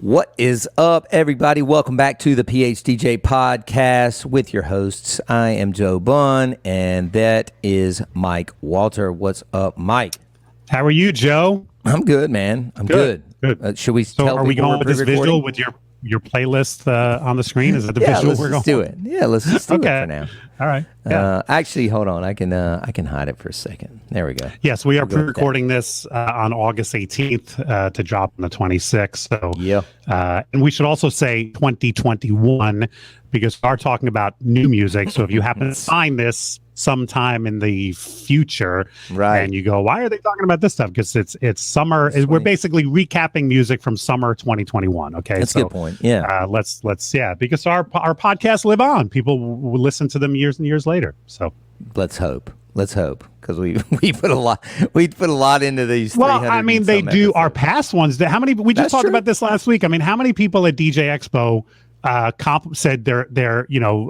What is up, everybody? Welcome back to the PHDJ podcast with your hosts. I am Joe Bunn, and that is Mike Walter. What's up, Mike? How are you, Joe? I'm good, man. I'm good. Should we tell are we going with this visual with your playlist on the screen? Is that the visual we're going? Let's do it. Yeah, let's just do it for now. All right. Yeah. Actually, hold on. I can hide it for a second. There we go. Yes, we are pre-recording this on August 18th to drop on the 26th. So yeah. And we should also say 2021 because we are talking about new music. So if you happen to find this sometime in the future, right, and you go, why are they talking about this stuff? Because it's summer. We're basically recapping music from summer 2021. Okay, that's a good point. Yeah, let's because our podcasts live on. People will listen to them years and years later. So let's hope because we put a lot into these. Well, I mean, they do episodes. Our past ones. How many? We just talked about this last week. I mean, how many people at DJ Expo said they're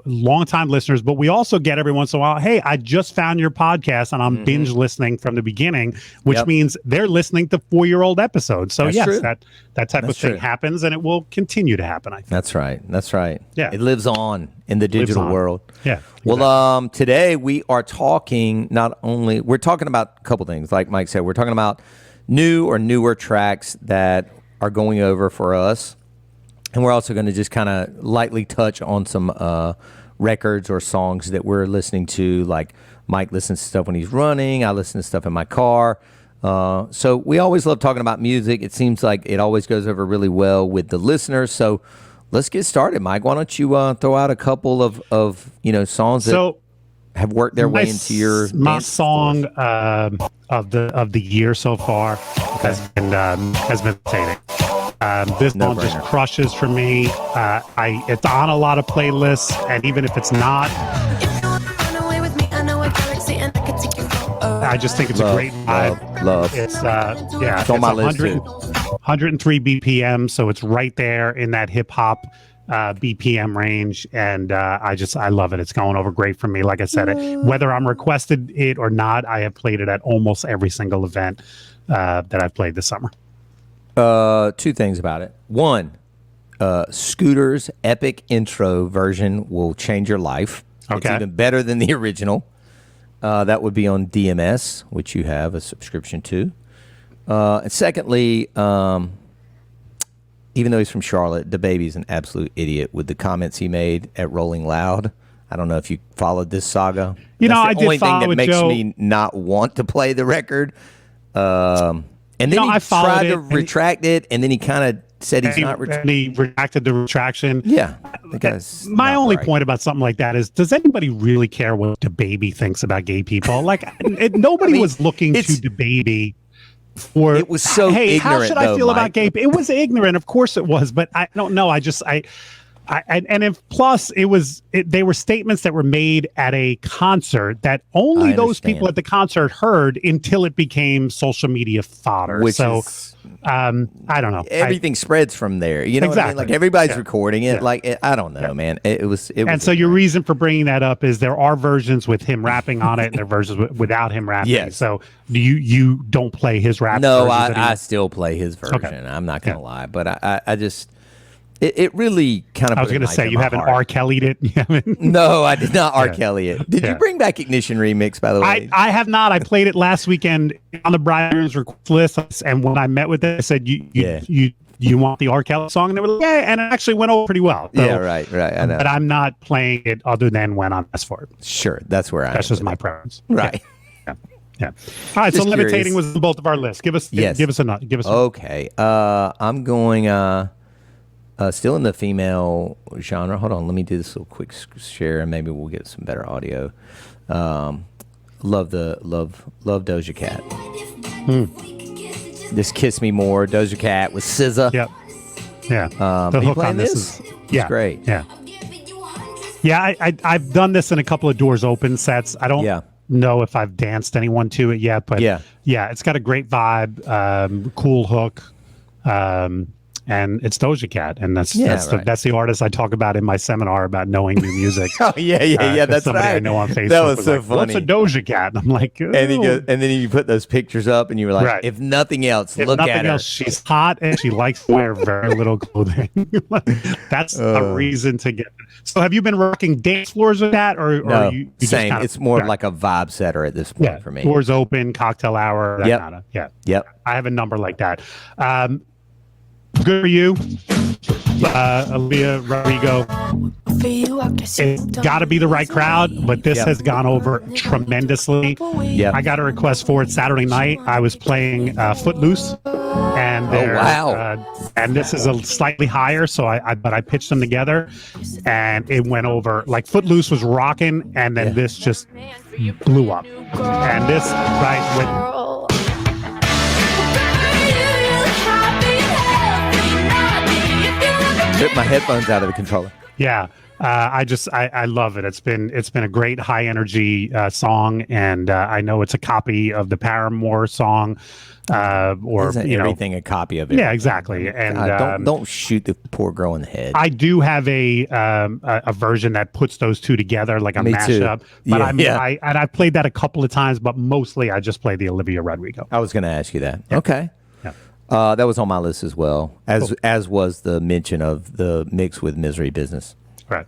longtime listeners, but we also get every once in a while, hey, I just found your podcast and I'm binge listening from the beginning, which means they're listening to 4-year-old episodes. So yes, that type of thing happens, and it will continue to happen, I think. That's right. Yeah, it lives on in the digital world. Yeah. Well, today we are talking we're talking about a couple things. Like Mike said, we're talking about new or newer tracks that are going over for us. And we're also going to just kind of lightly touch on some records or songs that we're listening to. Like Mike listens to stuff when he's running. I listen to stuff in my car. So we always love talking about music. It seems like it always goes over really well with the listeners. So let's get started, Mike. Why don't you throw out a couple of songs that have worked their way into your my song of the year so far has been Titanic. This one just crushes for me. It's on a lot of playlists, and even if it's not, I just think it's a great vibe. Love. It's on my list too. 103 BPM, so it's right there in that hip hop BPM range, and I love it. It's going over great for me. Like I said, whether I'm requested it or not, I have played it at almost every single event that I've played this summer. Two things about it. One, Scooter's epic intro version will change your life. Okay. It's even better than the original. That would be on DMS, which you have a subscription to. And secondly, even though he's from Charlotte, DaBaby's an absolute idiot with the comments he made at Rolling Loud. I don't know if you followed this saga. I did only thing that makes Joe. me not want to play the record. And then he tried to retract it, and then he kind of said he's not retracting. He retracted the retraction. Yeah. My only point about something like that is, does anybody really care what DaBaby thinks about gay people? Like, nobody was looking to DaBaby for. It was so hey, ignorant, how should I feel Mike? about gay people? It was ignorant. Of course it was, but I don't know. They were statements that were made at a concert that only those people at the concert heard until it became social media fodder. I don't know. Everything spreads from there. You know what I mean? Like everybody's recording it. Yeah. Like I don't know, man. It was. And so your reason for bringing that up is there are versions with him rapping on it, and there are versions without him rapping. Yes. So you don't play his rap? No, I still play his version. Okay. I'm not gonna lie, but I just. It really kind of. I was going to say you haven't R. Kelly'd it. No, I did not R. Kelly it. Did you bring back Ignition Remix? By the way, I have not. I played it last weekend on the Brian's request list, and when I met with it, I said, "You want the R. Kelly song?" And they were like, "Yeah," and it actually went over pretty well. So, yeah, right. I know. But I'm not playing it other than when I'm asked for it. Sure, that's where that's just my preference. Right. Yeah. All right. Just so Levitating was on both of our lists. Give us a nut. Okay. I'm going. Still in the female genre. Hold on, let me do this little quick share, and maybe we'll get some better audio. Love Doja Cat. This Kiss Me More, Doja Cat with SZA. Yep. Yeah. The hook on this is great. Yeah. Yeah. I've done this in a couple of Doors Open sets. I don't know if I've danced anyone to it yet, but yeah, it's got a great vibe, cool hook. and it's Doja Cat, and that's the artist I talk about in my seminar about knowing new music. Oh yeah, that's somebody right. I know on Facebook. That was so like, funny. What's a Doja Cat? And I'm like, and then you put those pictures up, and you were like, if nothing else, look at her. She's hot, and she likes to wear very little clothing. That's a reason to get. So have you been rocking dance floors with that, or no? You same. Just it's more like a vibe setter at this point for me. Doors open, cocktail hour. That kind of, Yep. I have a number like that. Good for you, Olivia Rodrigo. It's got to be the right crowd, but this has gone over tremendously. Yeah, I got a request for it Saturday night. I was playing Footloose, and and this is a slightly higher, so I pitched them together, and it went over. Like Footloose was rocking, and then this just blew up, and this with. Took my headphones out of the controller. Yeah, I love it. It's been a great high energy song, and I know it's a copy of the Paramore song, or isn't everything a copy of it? Yeah, exactly. And don't shoot the poor girl in the head. I do have a version that puts those two together, like a mashup. But I played that a couple of times, but mostly I just play the Olivia Rodrigo. I was going to ask you that. Yeah. Okay. That was on my list as well, as was the mention of the mix with Misery Business, right,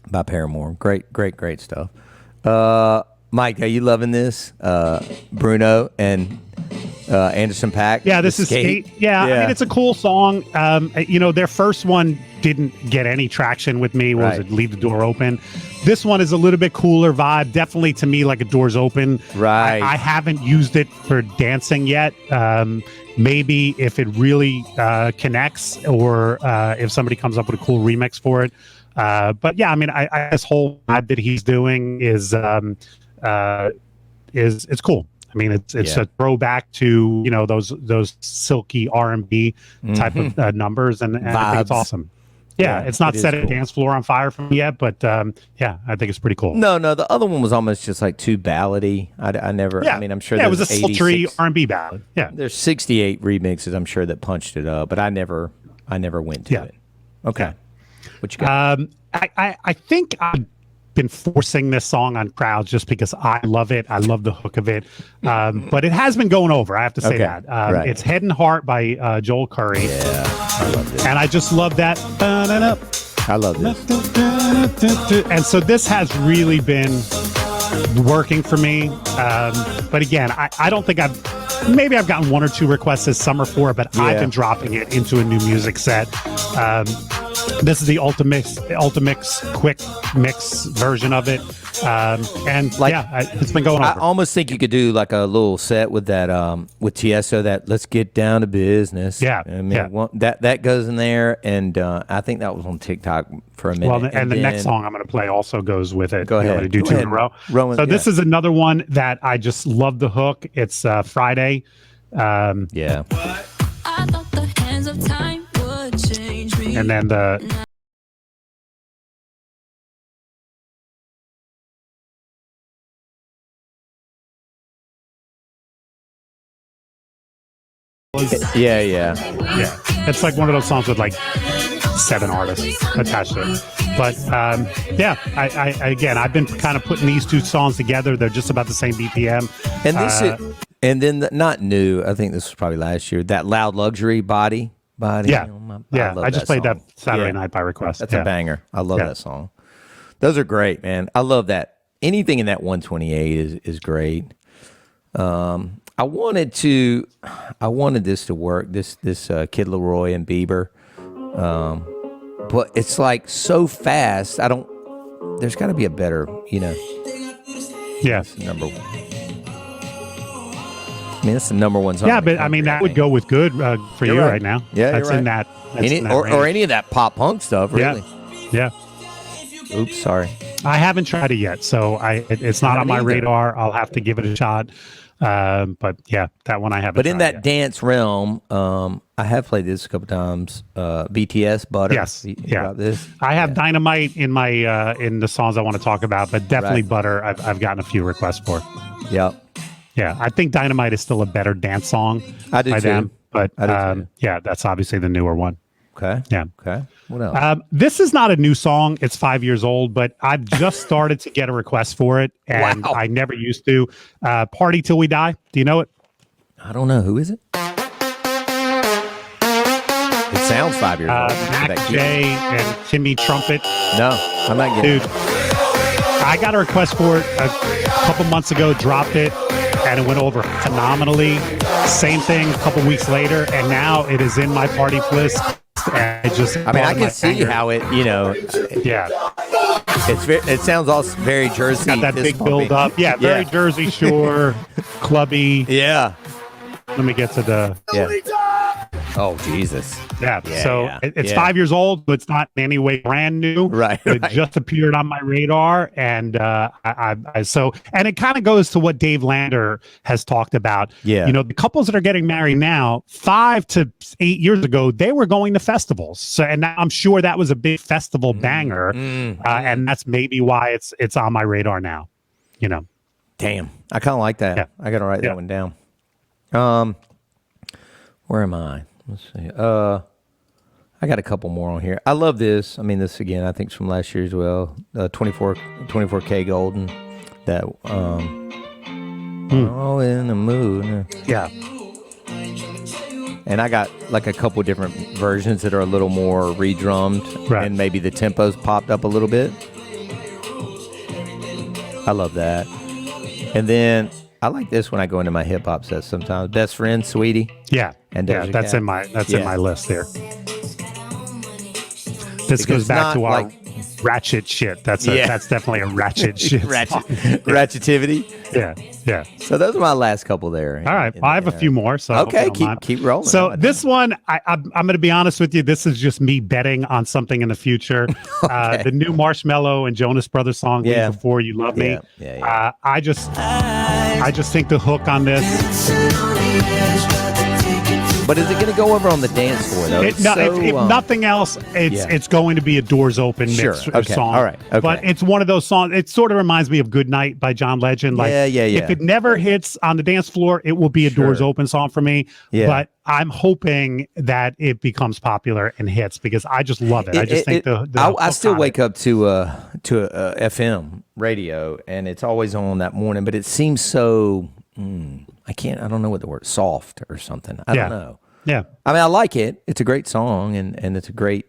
by Paramore. Great stuff. Mike, are you loving this? Bruno and Anderson .Paak. Yeah, this is Skate. Yeah, I mean, it's a cool song. Their first one didn't get any traction with me. What was it? Leave the Door Open. This one is a little bit cooler vibe. Definitely to me like a Doors Open. Right. I haven't used it for dancing yet. Maybe if it really connects, or if somebody comes up with a cool remix for it. But yeah, I mean, I this whole vibe that he's doing is it's cool. I mean, it's a throwback to those silky R&B type of numbers, and I think it's awesome. Yeah, it's not set a dance floor on fire for me yet, but yeah, I think it's pretty cool. No, the other one was almost just like too ballady. I never. Yeah. I mean, I'm sure. Yeah, it was a sultry R&B ballad. Yeah, there's 68 remixes, I'm sure, that punched it up, but I never went to it. Okay, what you got? I think I've been forcing this song on crowds just because I love it. I love the hook of it, but it has been going over. I have to say that. It's Head and Heart by Joel Curry. Yeah, I love this. And I just love that. I love this. And so this has really been working for me. But again, I don't think maybe I've gotten one or two requests this summer for it, but I've been dropping it into a new music set. This is the Ultimix quick mix version of it. And it's been going over. I almost think you could do like a little set with that, with Tiesto, that Let's Get Down to Business. Yeah. I mean, that goes in there. And I think that was on TikTok for a minute. Well, and the next song I'm going to play also goes with it. Go ahead. I'm going to do two in a row. So this is another one that I just love the hook. It's Friday. Yeah. I thought the hands of time would change me. And then the... Yeah. It's like one of those songs with like 7 artists attached to it. But I've been kind of putting these two songs together. They're just about the same BPM. And this is, and then not new. I think this was probably last year. That Loud Luxury body. Yeah, I just played that Saturday night by request. That's a banger. I love that song. Those are great, man. I love that. Anything in that 128 is great. I wanted this to work. This Kid Laroi and Bieber, but it's like so fast. There's got to be a better, Yeah, number one. I mean, that's the number one song. Yeah, but I mean that would go with good for you right now. Yeah, that's right. in that. Or any of that pop punk stuff, really. Yeah. Oops, sorry. I haven't tried it yet, so it's not on my radar. I'll have to give it a shot. But yeah, that one I haven't. But in that dance realm, I have played this a couple times. BTS, Butter. Yes, About this? I have Dynamite in my in the songs I want to talk about, but definitely Butter. I've gotten a few requests for. Yep. Yeah, I think Dynamite is still a better dance song. I do by too. them, but I do too. yeah, that's obviously the newer one. Okay. Yeah. Okay. What else? This is not a new song. It's 5 years old, but I've just started to get a request for it, and Wow. I never used to. Party Till We Die. Do you know it? I don't know. Who is it? It sounds 5 years old. Mac That J and Timmy Trumpet. No, I'm not getting Dude, I got a request for it a couple months ago, dropped it, and it went over phenomenally. Same thing a couple weeks later, and now it is in my party list. And I can see how it, Yeah. it sounds also very Jersey. Got that big fist build pumping. up. Yeah, very Jersey Shore, clubby. Yeah. Let me get to the... Yeah. Oh, Jesus. Yeah. Yeah, So yeah, it's yeah. 5 years old, but it's not in any way brand new. Right, It right. just appeared on my radar, and and it kind of goes to what Dave Lander has talked about. Yeah. The couples that are getting married now, 5 to 8 years ago, they were going to festivals. So, and now I'm sure that was a big festival banger, and that's maybe why it's on my radar now. Damn. I kind of like that. Yeah. I got to write Yeah. that one down. Where am I? Let's see. I got a couple more on here. I love this. I mean, this again, I think it's from last year as well. 24K Golden. That oh, in the mood. Yeah. And I got like a couple different versions that are a little more re-drummed, Right. and maybe the tempos popped up a little bit. I love that. And then I like this when I go into my hip hop sets sometimes. Best Friend, Sweetie. Yeah. And yeah, Doja that's Cat. in my Yeah. in my list there. This Because goes back not to our like- ratchet shit. That's definitely a ratchet shit. song. Ratchetivity. Yeah. So those are my last couple there. All right. I have a few more. So I hope you Okay, don't mind. keep rolling. So No, this one, I'm going to be honest with you. This is just me betting on something in the future. The new Marshmello and Jonas Brothers song, Yeah. Leave Before You Love Me. Yeah. I just think the hook on this. But is it going to go over on the dance floor though? If nothing else, it's going to be a doors open Sure. mix Okay. song. All right. Okay. But it's one of those songs. It sort of reminds me of "Good Night" by John Legend. Like, Yeah. if it never hits on the dance floor, it will be a doors open song for me. Yeah. But I'm hoping that it becomes popular and hits because I just love it. I just think I still wake up to a FM radio, and it's always on that morning. But it seems so. I don't know what the word, soft or something. I don't know. Yeah. I mean, I like it. It's a great song, and it's a great,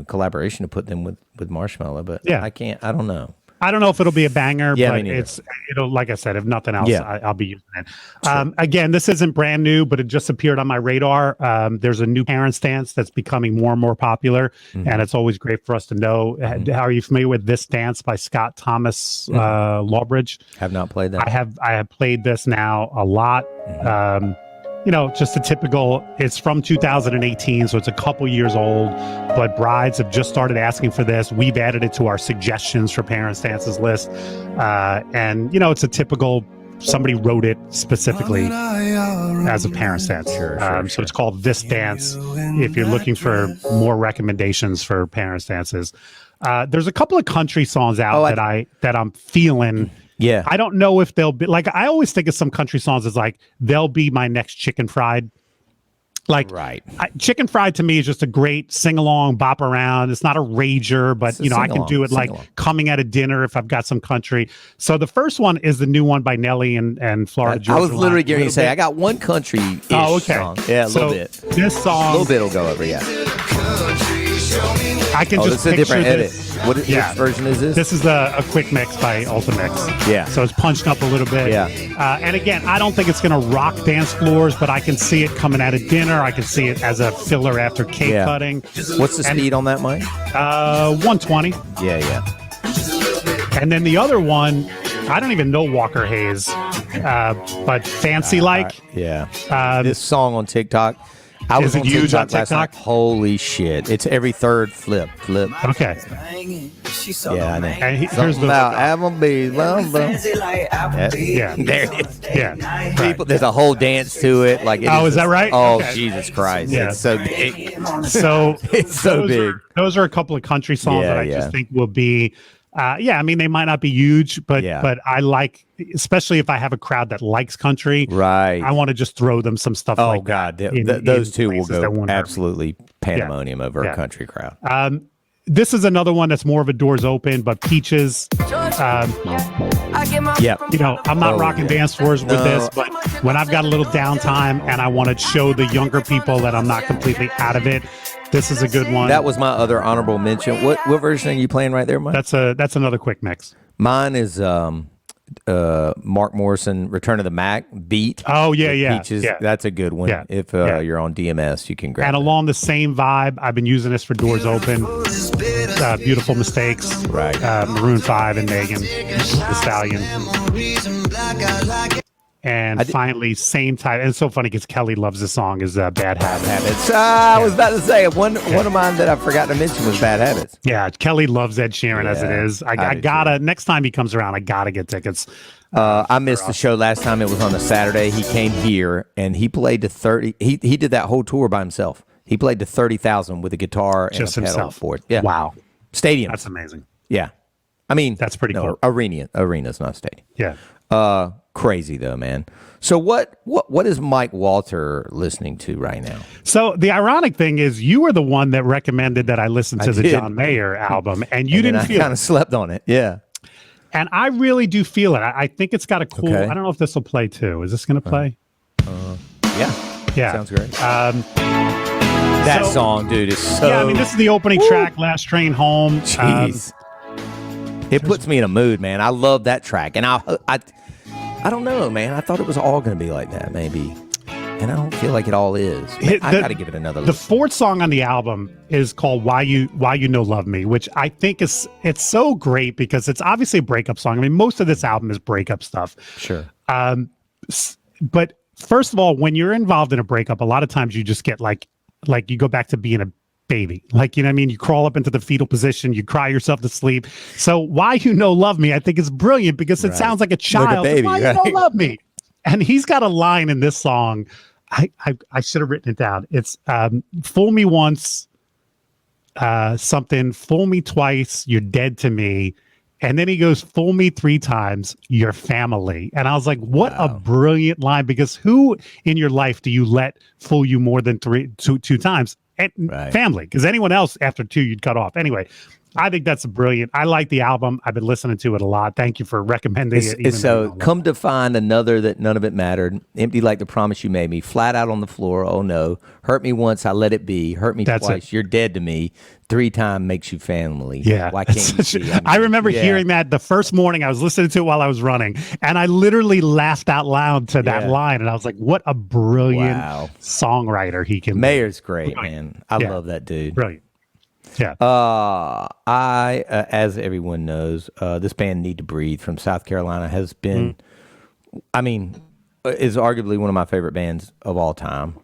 collaboration to put them with Marshmello. But Yeah. I don't know. I don't know if it'll be a banger, Yeah, me but neither. it'll, like I said, if nothing else, Yeah. I'll be using it. Again, this isn't brand new, but it just appeared on my radar. There's a new parents dance that's becoming more and more popular, and it's always great for us to know. How are you familiar with This Dance by Scott Thomas Lawbridge? Have not played that. I have played this now a lot. Just a typical, it's from 2018, so it's a couple years old, but brides have just started asking for this. We've added it to our suggestions for parents dances list. And it's a typical, somebody wrote it specifically as a parents dance. So it's called This Dance if you're looking for more recommendations for parents dances. There's a couple of country songs out that I'm feeling. Yeah. I don't know if they'll be like, I always think of some country songs as like, they'll be my next Chicken Fried. Like, Right. Chicken Fried to me is just a great sing along, bop around. It's not a rager, but It's a I can do it like sing-along. coming at a dinner if I've got some country. So the first one is the new one by Nelly and Florida I Georgia was Line. literally getting to Little say, bit. I got one country Oh, okay. song. Yeah, a little bit. This A song, little bit will go over, yeah. I can Oh, just this is a picture different edit. this. Which Yeah. version is this? This is a quick mix by Ultimix. Yeah. So it's punched up a little bit. Yeah. And again, I don't think it's going to rock dance floors, but I can see it coming out of dinner. I can see it as a filler after cake Yeah. cutting. What's the speed on that, Mike? 120. Yeah. And then the other one, I don't even know Walker Hayes, but Fancy Like. Yeah. Um, This song on TikTok. I was Is it on huge on TikTok last night. TikTok? Holy shit. It's every third flip. Okay. Yeah, I know. And here's Something the about Applebee's. yeah. There it is. Yeah. People, there's a whole dance to it. Like, it Oh, is that just- right? Oh, Okay. Jesus Christ! Yeah. It's so big. So It's so those big. those are a couple of country songs Yeah, that I yeah. just think will be Yeah, I mean they might not be huge, but Yeah. but I like, especially if I have a crowd that likes country. Right. I want to just throw them some stuff Oh like God, that. those in two will places that go won't hurt me. absolutely pandemonium over Yeah. a country crowd. This is another one that's more of a doors open, but Peaches. Yep. You know, I'm not rocking dance floors with this, but when I've got a little downtime and I want to show the younger people that I'm not completely out of it, this is a good one. That was my other honorable mention. What version are you playing right there, Mike? That's another quick mix. Mine is Mark Morrison, Return of the Mac beat. Oh yeah, with yeah, Peaches. yeah. That's a good one. Yeah. If Yeah. you're on DMS, you can grab And it. along the same vibe, I've been using this for doors open. Beautiful Mistakes. Right. Maroon 5 and Megan The Stallion. And finally, same type. And it's so funny because Kelly loves this song. Is Bad Habits. I was about to say one of mine that I forgot to mention was Bad Habits. Yeah, Kelly loves Ed Sheeran as it Yeah, is. I I do gotta next time he comes around, I gotta get tickets. I missed the show last time. It was on a Saturday. He came here and he played to 30. He did that whole tour by himself. He played to 30,000 with a guitar and Just a pedal himself. board. Yeah. Wow, Stadium. that's amazing. Yeah. I mean, That's pretty cool. Arena's not stadium. Yeah. Crazy though, man. So what is Mike Walter listening to right now? So the ironic thing is, you were the one that recommended that I listen to the did. John Mayer album, and you didn't I feel kind of it. slept on it. Yeah. And I really do feel it. I think it's got a cool. Okay. I don't know if this will play too. Is this going to play? Yeah. Yeah. Sounds great. That so- song, dude, is so. Yeah, I mean, this is the opening track, Last Train Home. Jeez. It puts me in a mood, man. I love that track, and I don't know, man. I thought it was all going to be like that, maybe, and I don't feel like it all is. Man, I got to give it another. The listen. fourth song on the album is called "Why You Know Love Me," which I think it's so great because it's obviously a breakup song. I mean, most of this album is breakup stuff. Sure. But first of all, when you're involved in a breakup, a lot of times you just get like you go back to being a baby. Like, you know what I mean? You crawl up into the fetal position, you cry yourself to sleep. So Why You Know Love Me, I think is brilliant because it sounds like a child. baby, Why right? You Know Love Me? And he's got a line in this song. I should have written it down. It's fool me once, something, fool me twice, you're dead to me. And then he goes, fool me 3 times, your family. And I was like, what a brilliant line, because who in your life do you let fool you more than two times? And family, because anyone else after 2 you'd cut off. Anyway, I think that's brilliant. I like the album. I've been listening to it a lot. Thank you for recommending it. even though you So don't come to find another that none of it mattered. Empty like the promise you made me. Flat out on the floor. Oh no. Hurt me once. I let it be. Hurt me That's twice. it. You're dead to me. 3 times makes you family. Yeah. Why can't you see? I remember Yeah. hearing that the first morning. I was listening to it while I was running, and I literally laughed out loud to that Yeah. line. And I was like, what a brilliant Wow. songwriter he can be. Mayer's great, Brilliant. man. I Yeah. love that dude. Brilliant. Yeah. I, as everyone knows, this band Need to Breathe from South Carolina has been, I mean, is arguably one of my favorite bands of all time.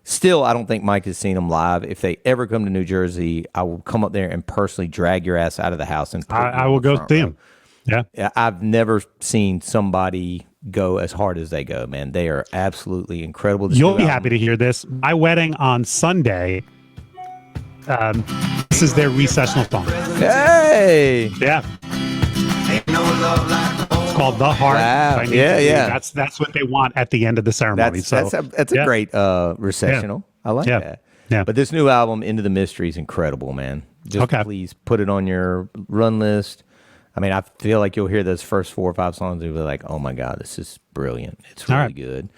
Still, I don't think Mike has seen them live. If they ever come to New Jersey, I will come up there and personally drag your ass out of the house and put you I in will the go front see row. him. Yeah. Yeah, I've never seen somebody go as hard as they go, man. They are absolutely incredible. This You'll new be album- happy to hear this. My wedding on Sunday. This is their recessional song. Hey! Yeah. It's called The Heart. Wow. by Need Yeah, to Breathe. yeah. That's what they want at the end of the ceremony. That's a yeah. great recessional. I like Yeah. that. Yeah. But this new album, Into the Mystery, is incredible, man. Just Okay. please put it on your run list. I mean, I feel like you'll hear those first 4 or 5 songs and you'll be like, oh my God, this is brilliant. It's All really right. good.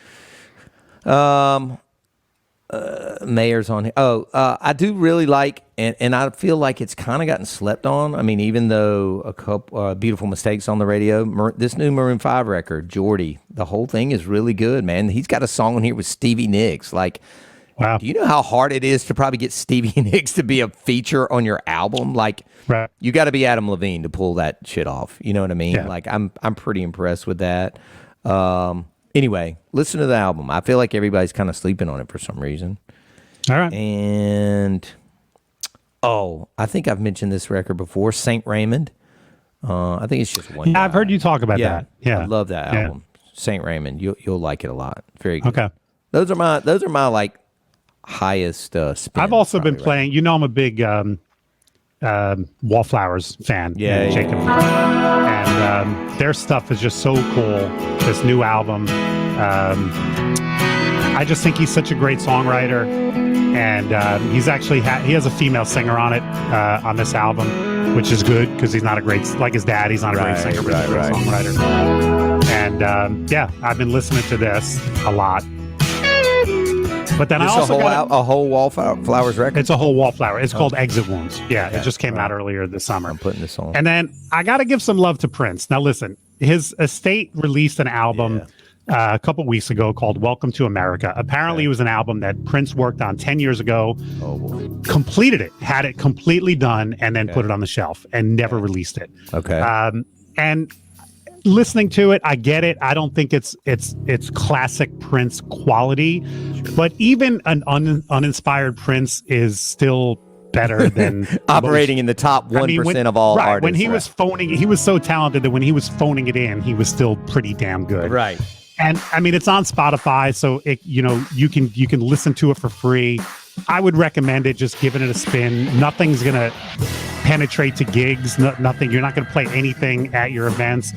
Mayer's on here. I do really like, and I feel like it's kind of gotten slept on. I mean, even though a couple Beautiful Mistakes on the radio, this new Maroon 5 record, Jordy, the whole thing is really good, man. He's got a song on here with Stevie Nicks. Like, Wow. do you know how hard it is to probably get Stevie Nicks to be a feature on your album? Like, Right. you got to be Adam Levine to pull that shit off. You know what I mean? Yeah. Like, I'm pretty impressed with that. Anyway, listen to the album. I feel like everybody's kind of sleeping on it for some reason. All right. And I think I've mentioned this record before, Saint Raymond. I think it's just one. Yeah, I've guy. heard you talk about that. Yeah. I love that Yeah. album, Saint Raymond. You'll like it a lot. Very good. Okay. Those are my like highest spin. I've also been probably, right? playing. You know, I'm a big Wallflowers fan, Yeah, yeah. Jacob, and their stuff is just so cool. This new album, I just think he's such a great songwriter, and he's actually he has a female singer on it on this album, which is good because he's not a great, like his dad, he's not a great singer, but he's a great songwriter. And yeah, I've been listening to this a lot. But then I also got a whole Wallflowers record. It's a whole Wallflower. It's called Exit Wounds. Yeah, it just came out earlier this summer. I'm putting this on. And then I got to give some love to Prince. Now listen, his estate released an album a couple weeks ago called Welcome to America. Apparently it was an album that Prince worked on 10 years ago, completed it, had it completely done, and then put it on the shelf and never released it. Okay. And listening to it, I get it. I don't think it's classic Prince quality, but even an uninspired Prince is still better than operating in the top 1% of all artists. When he was phoning, he was so talented that when he was phoning it in, he was still pretty damn good. Right. And I mean, it's on Spotify, so you can listen to it for free. I would recommend it. Just giving it a spin. Nothing's gonna penetrate to gigs. Nothing. You're not gonna play anything at your events.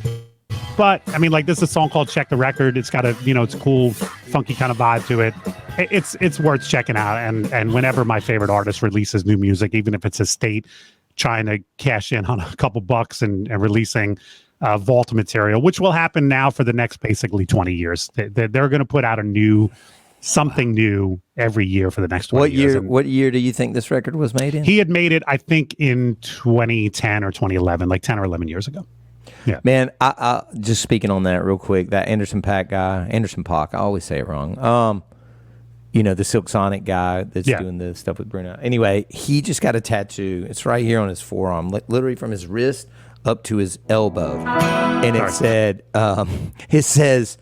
But I mean, like, this is a song called Check the Record. It's got a, it's a cool, funky kind of vibe to it. It's worth checking out. And whenever my favorite artist releases new music, even if it's a state trying to cash in on a couple bucks and releasing vault material, which will happen now for the next basically 20 years. They're going to put out something new every year for the next 20 years. What year do you think this record was made in? He had made it, I think, in 2010 or 2011, like 10 or 11 years ago. Yeah, man. I just speaking on that real quick. That Anderson .Paak guy, Anderson .Paak. I always say it wrong. The Silk Sonic guy that's doing the stuff with Bruno. Anyway, he just got a tattoo. It's right here on his forearm, literally from his wrist up to his elbow, and it says,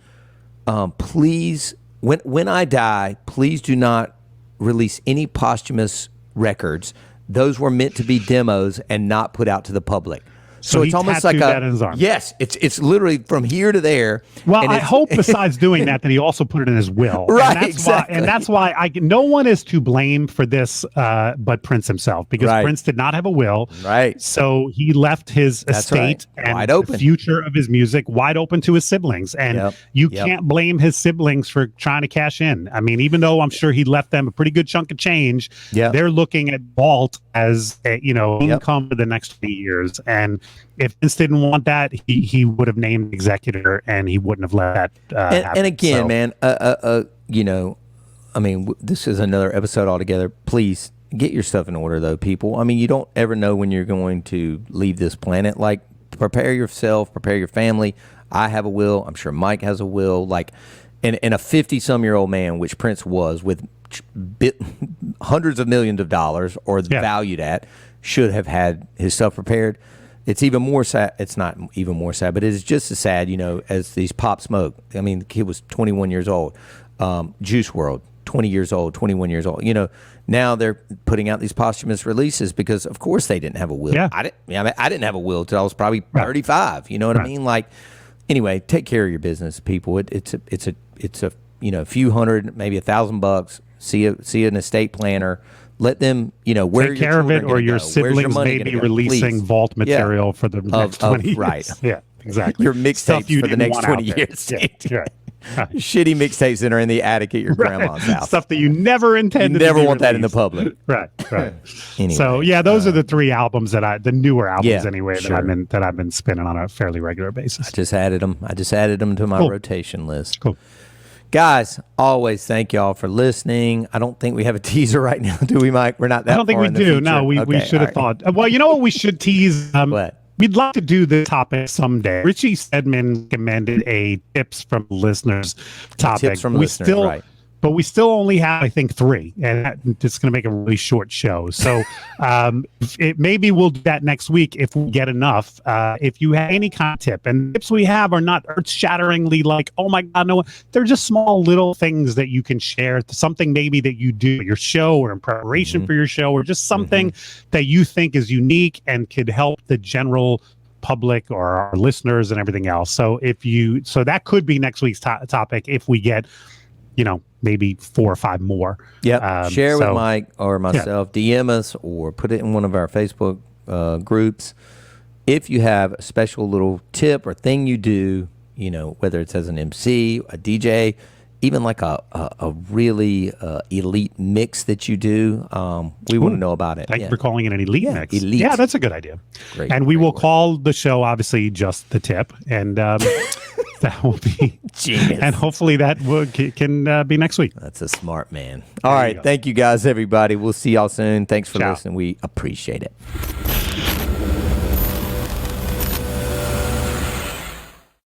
"Please, when I die, please do not release any posthumous records. Those were meant to be demos and not put out to the public." So it's almost like that in his arm. Yes, it's literally from here to there. Well, I hope besides doing that he also put it in his will. Right, and exactly. That's why no one is to blame for this but Prince himself, because Prince did not have a will. Right. So he left his estate and wide open. The future of his music wide open to his siblings. And you can't blame his siblings for trying to cash in. I mean, even though I'm sure he left them a pretty good chunk of change, they're looking at vault as income for the next 20 years. And if Vince didn't want that, he would have named the executor, and he wouldn't have let that happen. And again, man, I mean, this is another episode altogether. Please get your stuff in order, though, people. I mean, you don't ever know when you're going to leave this planet. Like, prepare yourself, prepare your family. I have a will. I'm sure Mike has a will. Like, and a 50-some-year-old man, which Prince was, with hundreds of millions of dollars, or valued at, should have had his stuff prepared. It's even more sad. It's not even more sad, but it is just as sad, as these Pop Smoke. I mean, the kid was 21 years old. Juice WRLD, 20 years old, 21 years old. Now they're putting out these posthumous releases because, of course, they didn't have a will. Yeah. I didn't have a will till I was probably 35. You know what I mean? Like, anyway, take care of your business, people. It's a few hundred, maybe $1,000. See an estate planner. Let them, where take care of it, or your siblings may be releasing vault material for the next 20 years. Right. Yeah, exactly. Your mixtapes for the next 20 years. Yeah. Shitty mixtapes that are in the attic at your grandma's house. Stuff that you never intended. You never to want released. that in the public. Right. Anyway, so those are the three albums the newer albums anyway, that I've been spinning on a fairly regular basis. I just added them to my rotation list. Cool. Guys, always thank y'all for listening. I don't think we have a teaser right now, do we, Mike? We're not that. I don't think we do. No, we should have thought. Well, you know what we should tease? What? We'd like to do this topic someday. Richie Stedman recommended a tips from listeners topic. Tips from listeners, right. But we still only have, I think, 3, and it's going to make a really short show. So maybe we'll do that next week if we get enough. If you have any kind of tip, and tips we have are not earth-shatteringly like, oh my God, no. They're just small little things that you can share. Something maybe that you do at your show or in preparation for your show, or just something that you think is unique and could help the general public or our listeners and everything else. So that could be next week's topic if we get, maybe 4 or 5 more. Yep. Share with Mike or myself, DM us, or put it in one of our Facebook groups. If you have a special little tip or thing you do, you know, whether it's as an MC, a DJ, even like a really elite mix that you do, we want to know about it. Thank you for calling it an elite mix. Elite. Yeah, that's a good idea. Great, and we great will word. call the show, obviously, just the tip. And that will be Genius. And hopefully that can be next week. That's a smart man. All right. Thank you guys, everybody. We'll see y'all soon. Thanks for listening. We appreciate it.